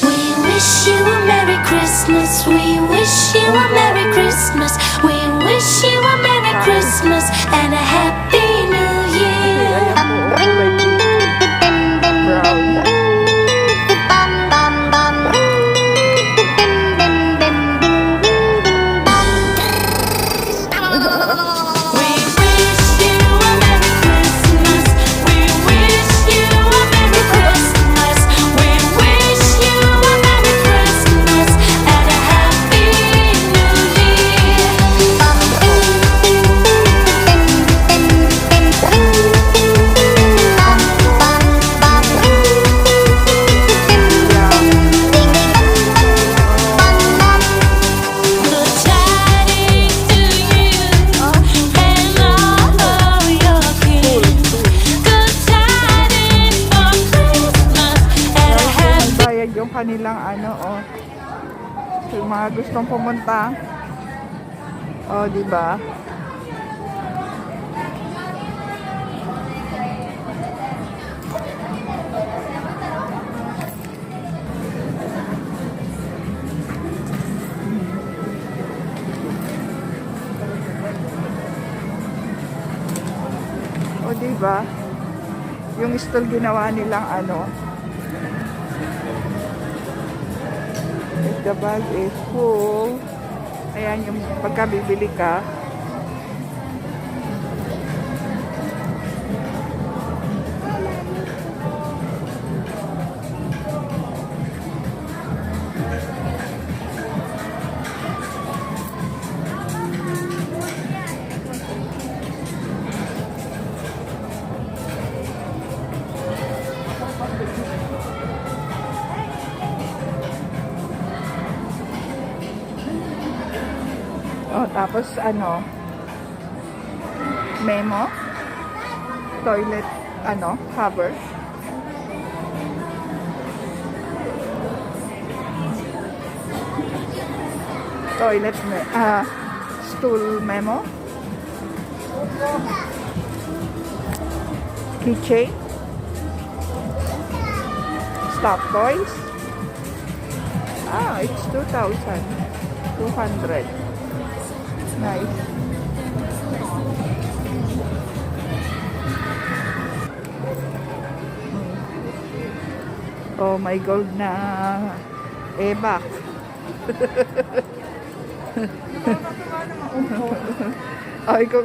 We wish you a Merry Christmas. We wish you a Merry Christmas. We wish you a Merry Christmas and a Happy New Year. Yung kanilang yung mga gustong pumunta, di ba? Di ba? Yung stall ginawa nilang if the bag is full, ayan yung pagkabibili ka, tapos memo, toilet cover, toilet stool memo, keychain, stuffed toys. It's 2,200. Nice. Oh, my gold na back. Ay, ko